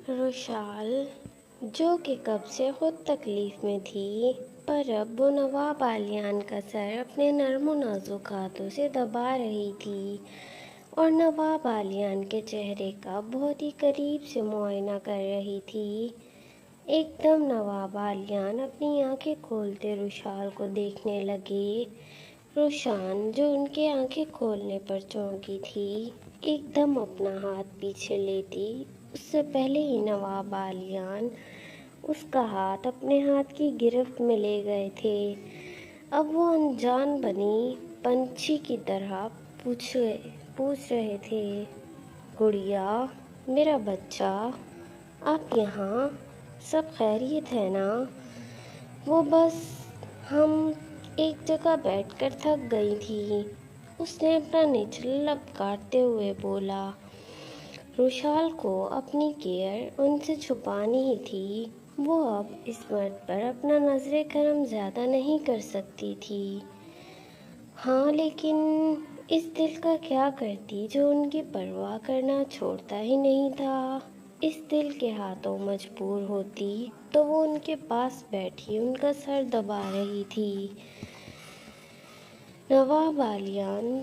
روشال جو کہ کب سے خود تکلیف میں تھی، پر اب وہ نواب عالیان کا سر اپنے نرم و نازک ہاتھوں سے دبا رہی تھی اور نواب عالیان کے چہرے کا بہت ہی قریب سے معائنہ کر رہی تھی۔ ایک دم نواب عالیان اپنی آنکھیں کھولتے روشال کو دیکھنے لگے۔ روشان جو ان کے آنکھیں کھولنے پر چونکی تھی، ایک دم اپنا ہاتھ پیچھے لیتی، اس سے پہلے ہی نواب عالیان اس کا ہاتھ اپنے ہاتھ کی گرفت میں لے گئے تھے۔ اب وہ انجان بنی پنچھی کی طرح پوچھ رہے تھے، گڑیا، میرا بچہ، آپ یہاں؟ سب خیریت ہے نا؟ وہ بس ہم ایک جگہ بیٹھ کر تھک گئی تھی، اس نے اپنا نچلا لب کاٹتے ہوئے بولا۔ روشال کو اپنی کیئر ان سے چھپانی ہی تھی، وہ اب اس مرد پر اپنا نظر کرم زیادہ نہیں کر سکتی تھی۔ ہاں، لیکن اس دل کا کیا کرتی جو ان کی پرواہ کرنا چھوڑتا ہی نہیں تھا؟ اس دل کے ہاتھوں مجبور ہوتی تو وہ ان کے پاس بیٹھی ان کا سر دبا رہی تھی۔ نواب عالیان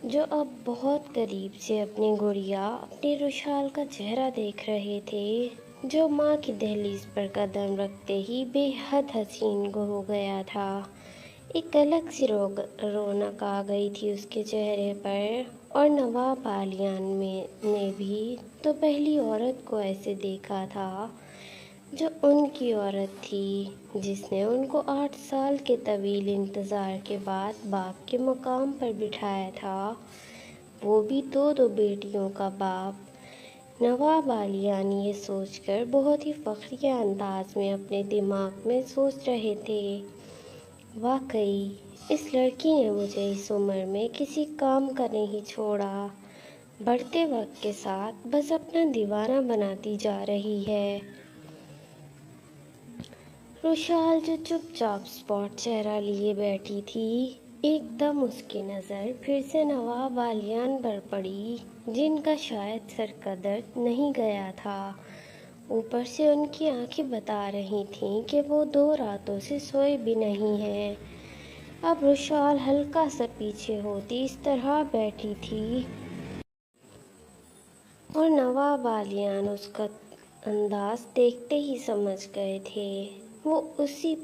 جو اب بہت قریب سے اپنی گڑیا، اپنی روشال کا چہرہ دیکھ رہے تھے، جو ماں کی دہلیز پر قدم رکھتے ہی بے حد حسین ہو گیا تھا۔ ایک الگ سی رونق آ گئی تھی اس کے چہرے پر، اور نواب عالیان نے بھی تو پہلی عورت کو ایسے دیکھا تھا جو ان کی عورت تھی، جس نے ان کو 8 سال کے طویل انتظار کے بعد باپ کے مقام پر بٹھایا تھا، وہ بھی دو بیٹیوں کا باپ۔ نواب عالیان یہ سوچ کر بہت ہی فخریہ انداز میں اپنے دماغ میں سوچ رہے تھے، واقعی اس لڑکی نے مجھے اس عمر میں کسی کام کا نہیں چھوڑا، بڑھتے وقت کے ساتھ بس اپنا دیوانہ بناتی جا رہی ہے۔ روشال جو چپ چاپ اسپاٹ چہرہ لیے بیٹھی تھی، ایک دم اس کی نظر پھر سے نواب عالیان پر پڑی، جن کا شاید سر کا درد نہیں گیا تھا، اوپر سے ان کی آنکھیں بتا رہی تھیں کہ وہ 2 راتوں سے سوئے بھی نہیں ہیں۔ اب روشال ہلکا سا پیچھے ہوتی اس طرح بیٹھی تھی، اور نواب عالیان اس کا انداز دیکھتے ہی سمجھ گئے تھے۔ وہ اسی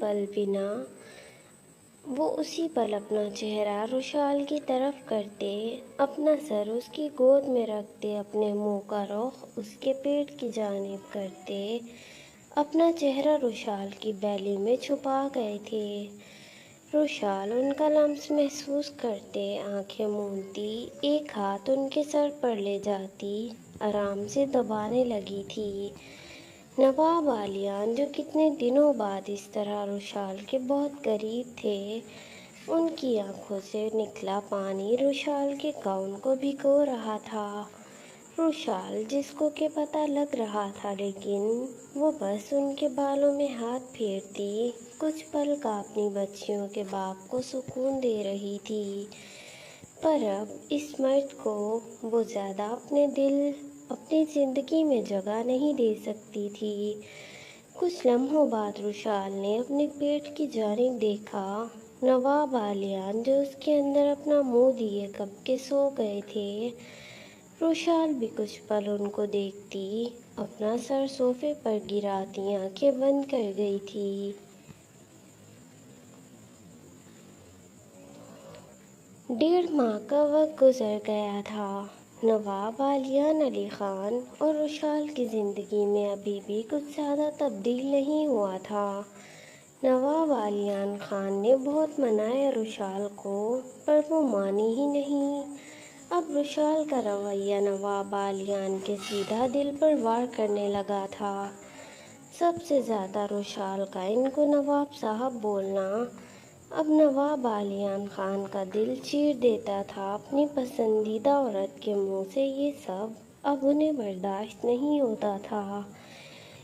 پل اپنا چہرہ روشال کی طرف کرتے، اپنا سر اس کی گود میں رکھتے، اپنے منہ کا رخ اس کے پیٹ کی جانب کرتے، اپنا چہرہ روشال کی بیلی میں چھپا گئے تھے۔ روشال ان کا لمس محسوس کرتے آنکھیں موندتی، ایک ہاتھ ان کے سر پر لے جاتی آرام سے دبانے لگی تھی۔ نواب عالیان جو کتنے دنوں بعد اس طرح روشال کے بہت قریب تھے، ان کی آنکھوں سے نکلا پانی روشال کے گاؤن کو بھگو رہا تھا۔ روشال جس کو کہ پتہ لگ رہا تھا، لیکن وہ بس ان کے بالوں میں ہاتھ پھیرتی، کچھ پل کا اپنی بچیوں کے باپ کو سکون دے رہی تھی، پر اب اس مرد کو وہ زیادہ اپنی زندگی میں جگہ نہیں دے سکتی تھی۔ کچھ لمحوں بعد روشال نے اپنے پیٹ کی جانب دیکھا۔ نواب عالیان جو اس کے اندر اپنا منہ دیے کب کے سو گئے تھے، روشال بھی کچھ پل ان کو دیکھتی، اپنا سر صوفے پر گراتی آنکھیں بند کر گئی تھی۔ 1.5 ماہ کا وقت گزر گیا تھا۔ نواب عالیان علی خان اور روشال کی زندگی میں ابھی بھی کچھ زیادہ تبدیل نہیں ہوا تھا۔ نواب عالیان خان نے بہت منایا روشال کو، پر وہ مانی ہی نہیں۔ اب روشال کا رویہ نواب عالیان کے سیدھا دل پر وار کرنے لگا تھا۔ سب سے زیادہ روشال کا ان کو نواب صاحب بولنا اب نواب عالیان خان کا دل چیر دیتا تھا۔ اپنی پسندیدہ عورت کے منہ سے یہ سب اب انہیں برداشت نہیں ہوتا تھا۔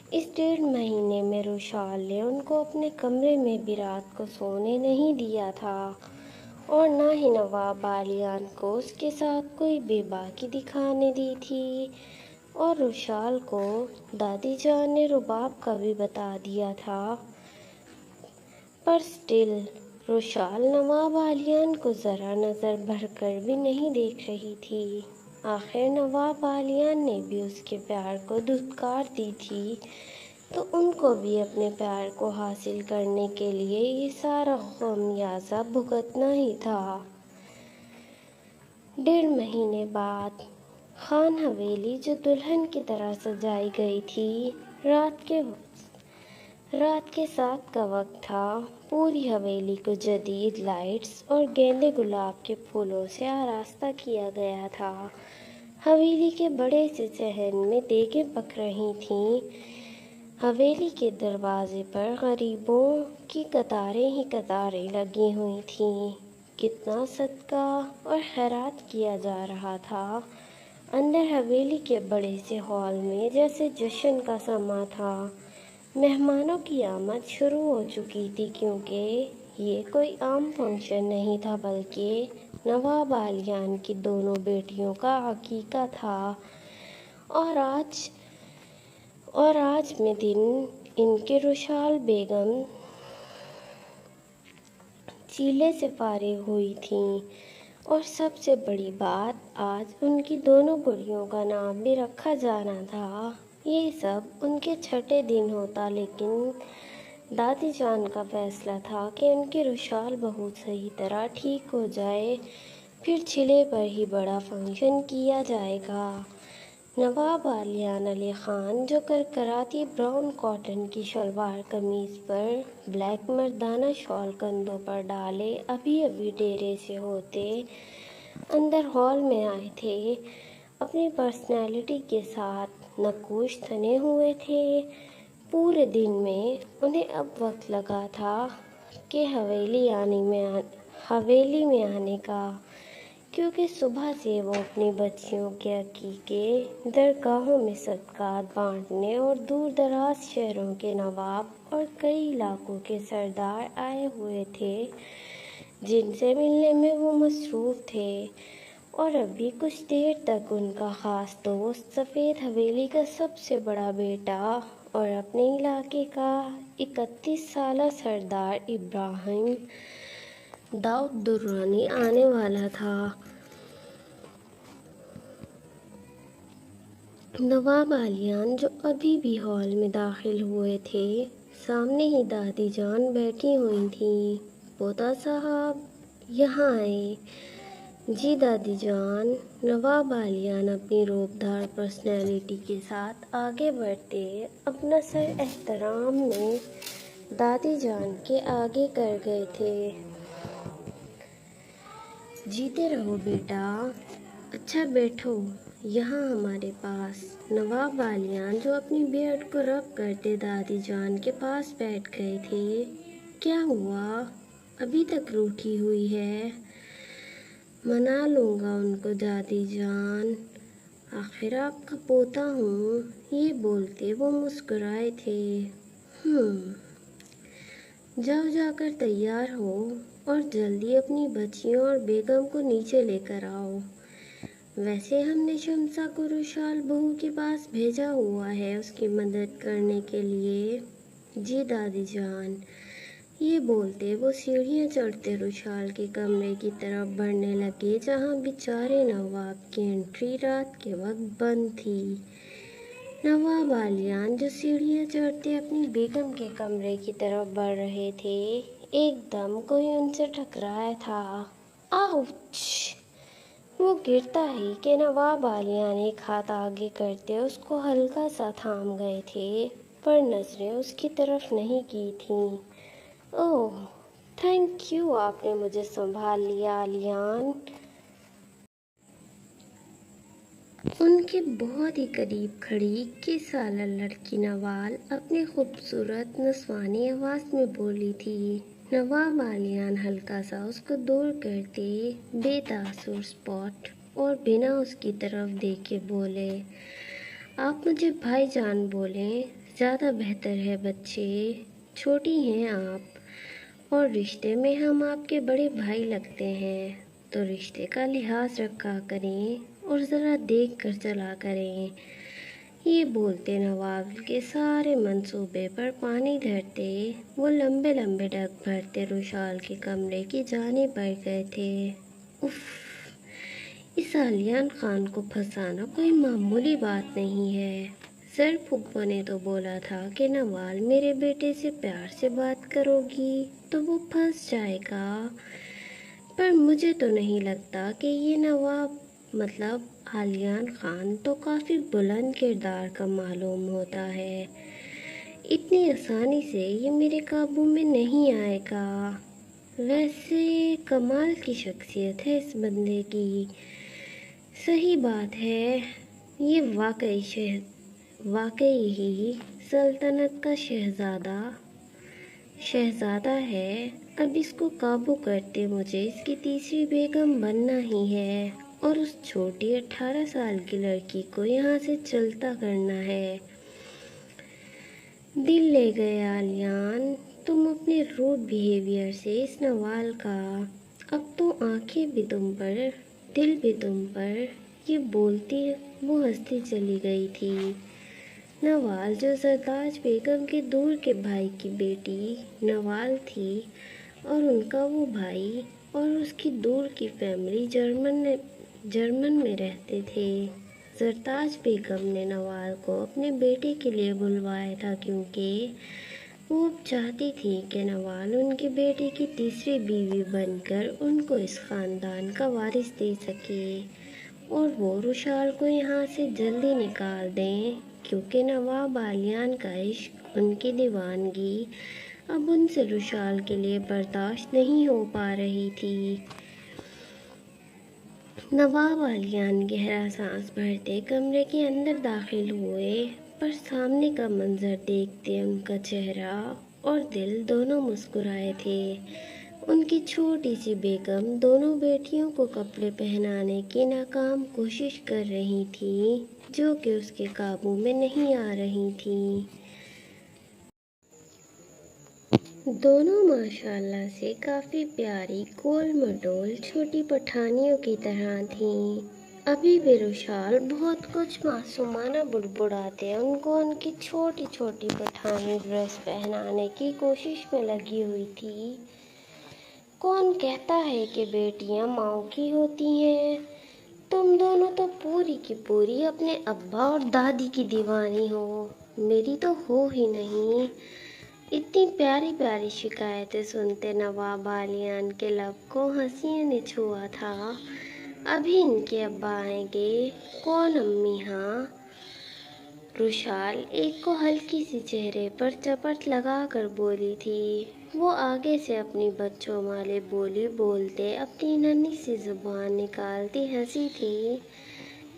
اس 1.5 مہینے میں روشال نے ان کو اپنے کمرے میں بھی رات کو سونے نہیں دیا تھا، اور نہ ہی نواب عالیان کو اس کے ساتھ کوئی بے باکی دکھانے دی تھی۔ اور رشال کو دادی جان نے رباب کا بھی بتا دیا تھا، پر سٹل رشال نواب عالیان کو ذرا نظر بھر کر بھی نہیں دیکھ رہی تھی۔ آخر نواب عالیان نے بھی اس کے پیار کو دھتکار دی تھی، تو ان کو بھی اپنے پیار کو حاصل کرنے کے لیے یہ سارا خمیازہ بھگتنا ہی تھا۔ 1.5 مہینے بعد خان حویلی جو دلہن کی طرح سجائی گئی تھی، رات کے 7 کا وقت تھا۔ پوری حویلی کو جدید لائٹس اور گیندے گلاب کے پھولوں سے آراستہ کیا گیا تھا۔ حویلی کے بڑے سے صحن میں دیگیں پک رہی تھیں۔ حویلی کے دروازے پر غریبوں کی قطاریں ہی قطاریں لگی ہوئی تھیں۔ کتنا صدقہ اور خیرات کیا جا رہا تھا۔ اندر حویلی کے بڑے سے ہال میں جیسے جشن کا سماں تھا۔ مہمانوں کی آمد شروع ہو چکی تھی، کیونکہ یہ کوئی عام فنکشن نہیں تھا بلکہ نواب عالیان کی دونوں بیٹیوں کا عقیقہ تھا، اور آج میں دن ان کے رشال بیگم چیلے سے فارغ ہوئی تھیں، اور سب سے بڑی بات، آج ان کی دونوں گڑیوں کا نام بھی رکھا جانا تھا۔ یہ سب ان کے چھٹے دن ہوتا، لیکن دادی جان کا فیصلہ تھا کہ ان کی رشال بہت صحیح طرح ٹھیک ہو جائے، پھر چلے پر ہی بڑا فنکشن کیا جائے گا۔ نواب عالیان علی خان جو کرکراتی براؤن کاٹن کی شلوار قمیض پر بلیک مردانہ شال کندھوں پر ڈالے ابھی ڈیرے سے ہوتے اندر ہال میں آئے تھے، اپنی پرسنالٹی کے ساتھ نقوش تنے ہوئے تھے۔ پورے دن میں انہیں اب وقت لگا تھا کہ حویلی میں آنے کا، کیونکہ صبح سے وہ اپنی بچیوں کے عقیقے، درگاہوں میں صدقات بانٹنے اور دور دراز شہروں کے نواب اور کئی علاقوں کے سردار آئے ہوئے تھے جن سے ملنے میں وہ مصروف تھے، اور ابھی کچھ دیر تک ان کا خاص دوست، سفید حویلی کا سب سے بڑا بیٹا اور اپنے علاقے کا 31 سالہ سردار ابراہیم داؤد درانی آنے والا تھا۔ نواب عالیان جو ابھی بھی ہال میں داخل ہوئے تھے، سامنے ہی دادی جان بیٹھی ہوئی تھیں۔ پوتا صاحب یہاں آئیں۔ جی دادی جان۔ نواب عالیان اپنی روبدار پرسنالٹی کے ساتھ آگے بڑھتے اپنا سر احترام میں دادی جان کے آگے کر گئے تھے۔ جیتے رہو بیٹا، اچھا بیٹھو یہاں ہمارے پاس۔ نواب عالیان جو اپنی بیئرڈ کو رب کرتے دادی جان کے پاس بیٹھ گئے تھے۔ کیا ہوا؟ ابھی تک روٹھی ہوئی ہے؟ منا لوں گا ان کو دادی جان، آخر آپ کا پوتا ہوں، یہ بولتے وہ مسکرائے تھے۔ جاؤ جا کر تیار ہو اور جلدی اپنی بچیوں اور بیگم کو نیچے لے کر آؤ۔ ویسے ہم نے شمسا کو رشال بہو کے پاس بھیجا ہوا ہے اس کی مدد کرنے کے لیے۔ جی دادی جان۔ یہ بولتے وہ سیڑھیاں چڑھتے رشال کے کمرے کی طرف بڑھنے لگے، جہاں بیچارے نواب کی انٹری رات کے وقت بند تھی۔ نواب عالیان جو سیڑھیاں چڑھتے اپنی بیگم کے کمرے کی طرف بڑھ رہے تھے، ایک دم کوئی ان سے ٹکرایا تھا۔ آؤچ! وہ گرتا ہی کہ نواب عالیان ایک ہاتھ آگے کرتے اس کو ہلکا سا تھام گئے تھے، پر نظریں اس کی طرف نہیں کی تھیں۔ اوہ تھینک یو، آپ نے مجھے سنبھال لیا عالیان۔ ان کے بہت ہی قریب کھڑی 21 سالہ لڑکی نوال اپنی خوبصورت نسوانی آواز میں بولی تھی۔ نواب عالیان ہلکا سا اس کو دور کرتے بے تاثر اسپاٹ اور بنا اس کی طرف دیکھے بولے، آپ مجھے بھائی جان بولیں، زیادہ بہتر ہے بچے، چھوٹی ہیں آپ، اور رشتے میں ہم آپ کے بڑے بھائی لگتے ہیں، تو رشتے کا لحاظ رکھا کریں اور ذرا دیکھ کر چلا کریں۔ یہ بولتے نواب کے سارے منصوبے پر پانی دھرتے وہ لمبے لمبے ڈگ بھرتے رشال کے کمرے کی جانب بڑھ گئے تھے۔ اف، اس عالیان خان کو پھنسانا کوئی معمولی بات نہیں ہے۔ سر پھپھو نے تو بولا تھا کہ نوال میرے بیٹے سے پیار سے بات کرو گی تو وہ پھنس جائے گا، پر مجھے تو نہیں لگتا کہ یہ نواب مطلب عالیان خان تو کافی بلند کردار کا معلوم ہوتا ہے، اتنی آسانی سے یہ میرے قابو میں نہیں آئے گا۔ ویسے کمال کی شخصیت ہے اس بندے کی۔ صحیح بات ہے، یہ واقعی ہی سلطنت کا شہزادہ ہے۔ اب اس کو قابو کرتے مجھے اس کی تیسری بیگم بننا ہی ہے اور اس چھوٹی 18 سال کی لڑکی کو یہاں سے چلتا کرنا ہے۔ دل لے گئے عالیان تم اپنے روڈ بیہیویئر سے اس نوال کا۔ اب تو آنکھیں بھی تم پر، دل بھی تم پر۔ یہ بولتی وہ ہنستی چلی گئی تھی۔ نوال جو زرتاج بیگم کے دور کے بھائی کی بیٹی نوال تھی اور ان کا وہ بھائی اور اس کی دور کی فیملی جرمن میں رہتے تھے۔ زرتاج بیگم نے نوال کو اپنے بیٹے کے لیے بلوایا تھا کیونکہ وہ اب چاہتی تھی کہ نوال ان کے بیٹے کی تیسری بیوی بن کر ان کو اس خاندان کا وارث دے سکے اور وہ رشال کو یہاں سے جلدی نکال دیں، کیونکہ نواب عالیان کا عشق، ان کی دیوانگی اب ان سے رشال کے لیے برداشت نہیں ہو پا رہی تھی۔ نواب عالیان گہرا سانس بھرتے کمرے کے اندر داخل ہوئے، پر سامنے کا منظر دیکھتے ان کا چہرہ اور دل دونوں مسکرائے تھے۔ ان کی چھوٹی سی بیگم دونوں بیٹیوں کو کپڑے پہنانے کی ناکام کوشش کر رہی تھی جو کہ اس کے قابو میں نہیں آ رہی تھیں۔ دونوں ماشاءاللہ سے کافی پیاری، گول مٹول چھوٹی پٹھانیوں کی طرح تھیں۔ ابھی بھی رشال بہت کچھ معصومانہ بڑبڑاتے ان کو ان کی چھوٹی چھوٹی پٹھانی ڈریس پہنانے کی کوشش میں لگی ہوئی تھی۔ کون کہتا ہے کہ بیٹیاں ماؤں کی ہوتی ہیں؟ تم دونوں تو پوری کی پوری اپنے ابا اور دادی کی دیوانی ہو، میری تو ہو ہی نہیں۔ اتنی پیاری پیاری شکایتیں سنتے نواب عالیان کے لب کو ہنسی نے چھوا تھا۔ ابھی ان کے ابا آئیں گے۔ کون امی؟ ہاں، رشال ایک کو ہلکی سی چہرے پر چپٹ لگا کر بولی تھی۔ وہ آگے سے اپنی بچوں والی بولی بولتے اپنی ننھی سی زبان نکالتی ہنسی تھی۔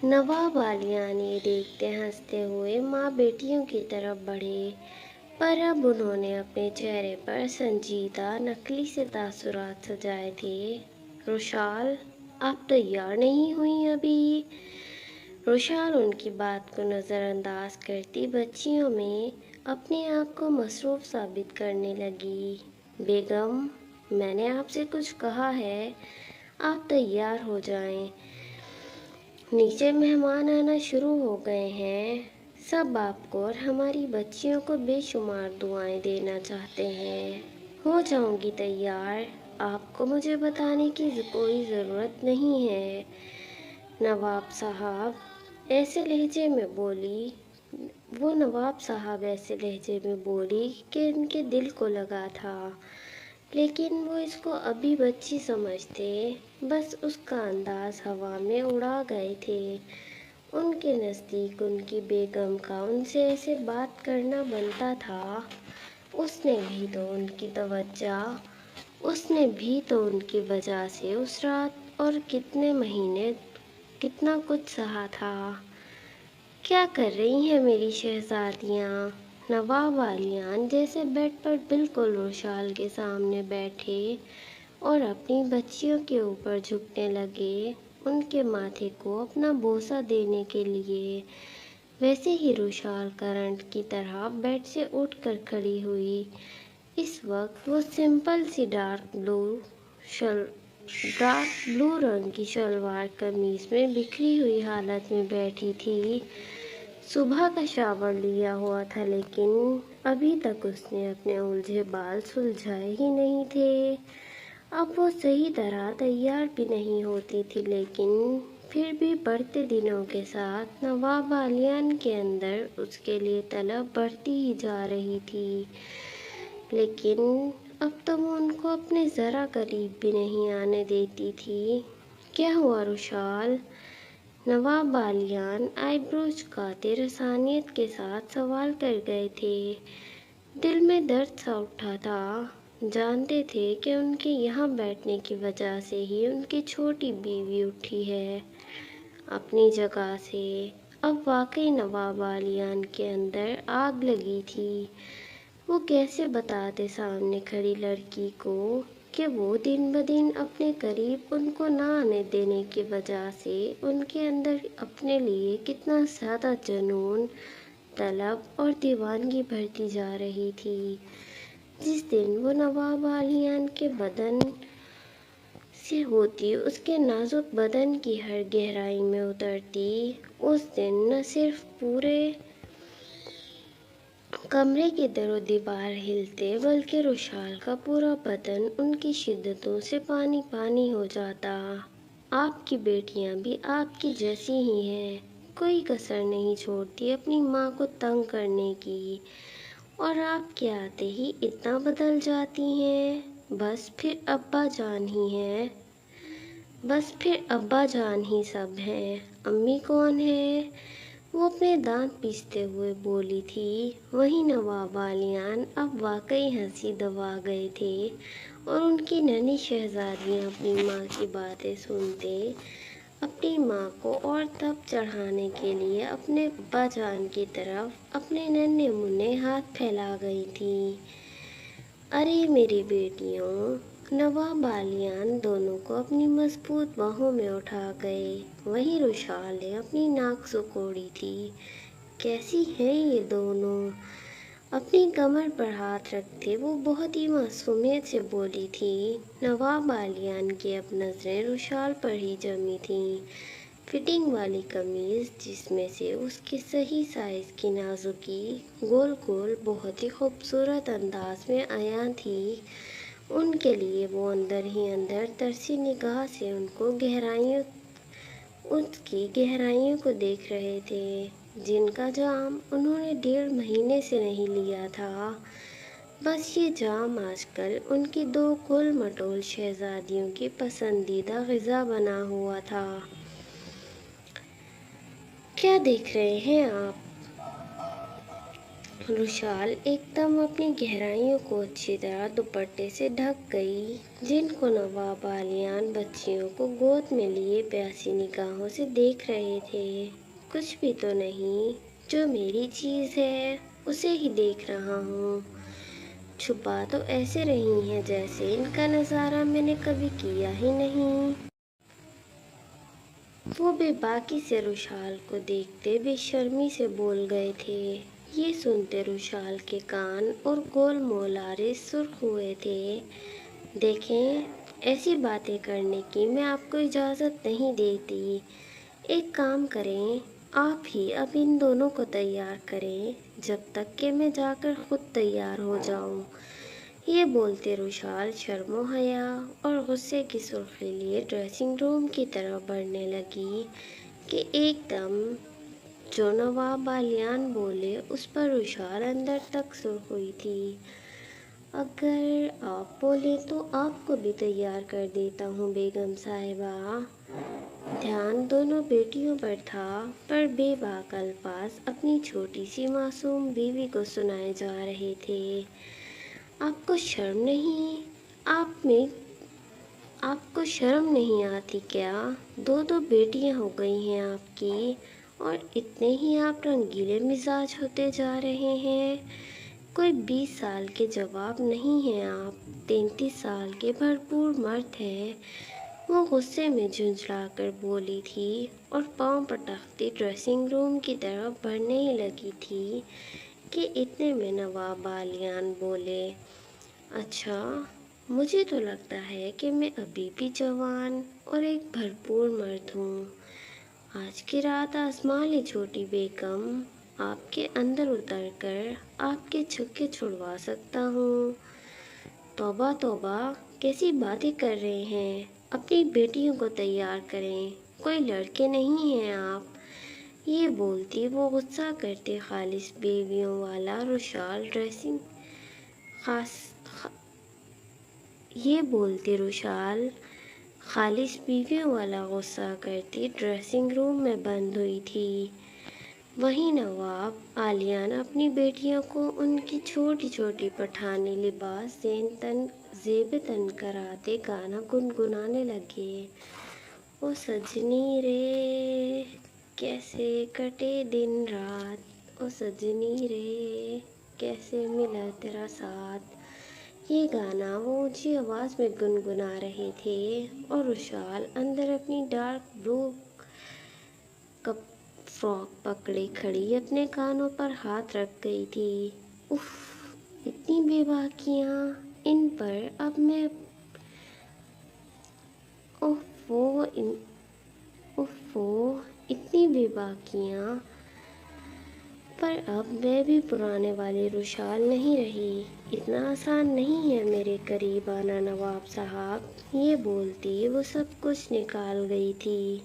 نواب عالیان یہ دیکھتے ہنستے ہوئے ماں بیٹیوں کی طرف بڑھے، پر اب انہوں نے اپنے چہرے پر سنجیدہ نقلی سے تاثرات سجائے تھے۔ رشال، آپ تیار نہیں ہوئی ابھی؟ رشال ان کی بات کو نظر انداز کرتی بچیوں میں اپنے آپ کو مصروف ثابت کرنے لگی۔ بیگم، میں نے آپ سے کچھ کہا ہے، آپ تیار ہو جائیں، نیچے مہمان آنا شروع ہو گئے ہیں، سب آپ کو اور ہماری بچیوں کو بے شمار دعائیں دینا چاہتے ہیں۔ ہو جاؤں گی تیار، آپ کو مجھے بتانے کی کوئی ضرورت نہیں ہے۔ نواب صاحب ایسے لہجے میں بولی کہ ان کے دل کو لگا تھا، لیکن وہ اس کو ابھی بچی سمجھتے، بس اس کا انداز ہوا میں اڑا گئے تھے۔ ان کے نزدیک ان کی بیگم کا ان سے ایسے بات کرنا بنتا تھا۔ اس نے بھی تو ان کی وجہ سے اس رات اور کتنے مہینے کتنا کچھ سہا تھا۔ کیا کر رہی ہیں میری شہزادیاں؟ نواب عالیان جیسے بیڈ پر بالکل رشال کے سامنے بیٹھے اور اپنی بچیوں کے اوپر جھکنے لگے ان کے ماتھے کو اپنا بوسہ دینے کے لیے، ویسے ہی رشال کرنٹ کی طرح بیڈ سے اٹھ کر کھڑی ہوئی۔ اس وقت وہ سمپل سی ڈارک بلو رنگ کی شلوار قمیض میں بکھری ہوئی حالت میں بیٹھی تھی۔ صبح کا شاور لیا ہوا تھا لیکن ابھی تک اس نے اپنے الجھے بال سلجھائے ہی نہیں تھے۔ اب وہ صحیح طرح تیار بھی نہیں ہوتی تھی لیکن پھر بھی بڑھتے دنوں کے ساتھ نواب بالیان کے اندر اس کے لیے طلب بڑھتی ہی جا رہی تھی، لیکن اب تو وہ ان کو اپنے ذرا قریب بھی نہیں آنے دیتی تھی۔ کیا ہوا رشال؟ نواب بالیان آئی بروز چکاتے رسانیت کے ساتھ سوال کر گئے تھے۔ دل میں درد سا اٹھا تھا، جانتے تھے کہ ان کے یہاں بیٹھنے کی وجہ سے ہی ان کی چھوٹی بیوی اٹھی ہے اپنی جگہ سے۔ اب واقعی نواب بالیان کے اندر آگ لگی تھی۔ وہ کیسے بتاتے سامنے کھڑی لڑکی کو کہ وہ دن بدن اپنے قریب ان کو نہ آنے دینے کی وجہ سے ان کے اندر اپنے لیے کتنا زیادہ جنون، طلب اور دیوانگی بڑھتی جا رہی تھی۔ جس دن وہ نواب بالیان کے بدن سے ہوتی اس کے نازک بدن کی ہر گہرائی میں اترتی، اس دن نہ صرف پورے کمرے کے در و دیوار ہلتے بلکہ رشال کا پورا بدن ان کی شدتوں سے پانی پانی ہو جاتا۔ آپ کی بیٹیاں بھی آپ کی جیسی ہی ہیں، کوئی کسر نہیں چھوڑتی اپنی ماں کو تنگ کرنے کی، اور آپ کے آتے ہی اتنا بدل جاتی ہیں۔ بس پھر ابا جان ہی سب ہیں، امی کون ہیں؟ وہ اپنے دانت پیستے ہوئے بولی تھی۔ وہیں نواب بالیان اب واقعی ہنسی دبا گئے تھے اور ان کی ننھی شہزادیاں اپنی ماں کی باتیں سنتے اپنی ماں کو اور تپ چڑھانے کے لیے اپنے ابا جان کی طرف اپنے ننھے منھے ہاتھ پھیلا گئی تھیں۔ ارے میری بیٹیوں! نواب بالیان دونوں کو اپنی مضبوط باہوں میں اٹھا گئے۔ وہیں رشال نے اپنی ناک سکوڑی تھی۔ کیسی ہیں یہ دونوں؟ اپنی کمر پر ہاتھ رکھتے وہ بہت ہی معصومیت سے بولی تھی۔ نواب بالیان کی اب نظریں رشال پر ہی جمی تھیں۔ فٹنگ والی قمیض جس میں سے اس کے صحیح سائز کی نازکی گول گول بہت ہی خوبصورت انداز میں عیاں تھی، ان کے لیے وہ اندر ہی اندر ترسی نگاہ سے اس کی گہرائیوں کو دیکھ رہے تھے، جن کا جام انہوں نے 1.5 مہینے سے نہیں لیا تھا۔ بس یہ جام آج کل ان کی 2 گول مٹول شہزادیوں کی پسندیدہ غذا بنا ہوا تھا۔ کیا دیکھ رہے ہیں آپ؟ رشال ایک دم اپنی گہرائیوں کو اچھی طرح دوپٹے سے ڈھک گئی، جن کو نواب بالیان بچیوں کو گود میں لیے پیاسی نگاہوں سے دیکھ رہے تھے۔ کچھ بھی تو نہیں، جو میری چیز ہے اسے ہی دیکھ رہا ہوں۔ چھپا تو ایسے رہی ہیں جیسے ان کا نظارہ میں نے کبھی کیا ہی نہیں۔ وہ بے باکی سے رشال کو دیکھتے بے شرمی سے بول گئے تھے۔ یہ سنتے رشال کے کان اور گول مول آرے سرخ ہوئے تھے۔ دیکھیں، ایسی باتیں کرنے کی میں آپ کو اجازت نہیں دیتی۔ ایک کام کریں، آپ ہی اب ان دونوں کو تیار کریں جب تک کہ میں جا کر خود تیار ہو جاؤں۔ یہ بولتے رشال شرم و حیا اور غصے کی سرخی لیے ڈریسنگ روم کی طرف بڑھنے لگی کہ ایک دم جو نواب بالیان بولے اس پر رشال اندر تک سرخ ہوئی تھی۔ اگر آپ بولیں تو آپ کو بھی تیار کر دیتا ہوں بیگم صاحبہ۔ دھیان دونوں بیٹیوں پر تھا، پر بے باک الفاظ اپنی چھوٹی سی معصوم بیوی کو سنائے جا رہے تھے۔ آپ کو شرم نہیں؟ آپ کو شرم نہیں آتی کیا؟ 2 بیٹیاں ہو گئی ہیں آپ کی، اور اتنے ہی آپ رنگیلے مزاج ہوتے جا رہے ہیں۔ کوئی 20 سال کے جواب نہیں ہیں آپ، 33 سال کے بھرپور مرد ہیں۔ وہ غصے میں جھنجھلا کر بولی تھی اور پاؤں پٹکتی ڈریسنگ روم کی طرف بڑھنے ہی لگی تھی کہ اتنے میں نواب بالیان بولے، اچھا، مجھے تو لگتا ہے کہ میں ابھی بھی جوان اور ایک بھرپور مرد ہوں۔ آج کی رات آزما لیں چھوٹی بیگم، آپ کے اندر اتر کر آپ کے چھکے چھڑوا سکتا ہوں۔ توبہ توبہ، کیسی باتیں کر رہے ہیں؟ اپنی بیٹیوں کو تیار کریں، کوئی لڑکے نہیں ہیں آپ۔ یہ بولتی وہ غصہ کرتے خالص بیویوں والا روشال خالص بیویوں والا غصہ کرتی ڈریسنگ روم میں بند ہوئی تھی۔ وہیں نواب عالیان اپنی بیٹیوں کو ان کی چھوٹی چھوٹی پٹھانی لباس زیب تن کراتے گانا گنگنانے لگے۔ او سجنی رے کیسے کٹے دن رات، او سجنی رے کیسے ملا تیرا ساتھ۔ یہ گانا وہ اونچی آواز میں گنگنا رہے تھے اور روشال اندر اپنی ڈارک بلو فراک پکڑے کھڑی اپنے کانوں پر ہاتھ رکھ گئی تھی۔ اف، اتنی بے باکیاں ان پر اب میں اتنی بے باکیاں پر اب میں بھی پرانے والی روشال نہیں رہی۔ اتنا آسان نہیں ہے میرے قریب آنا نواب صاحب، یہ بولتی وہ سب کچھ نکال گئی تھی۔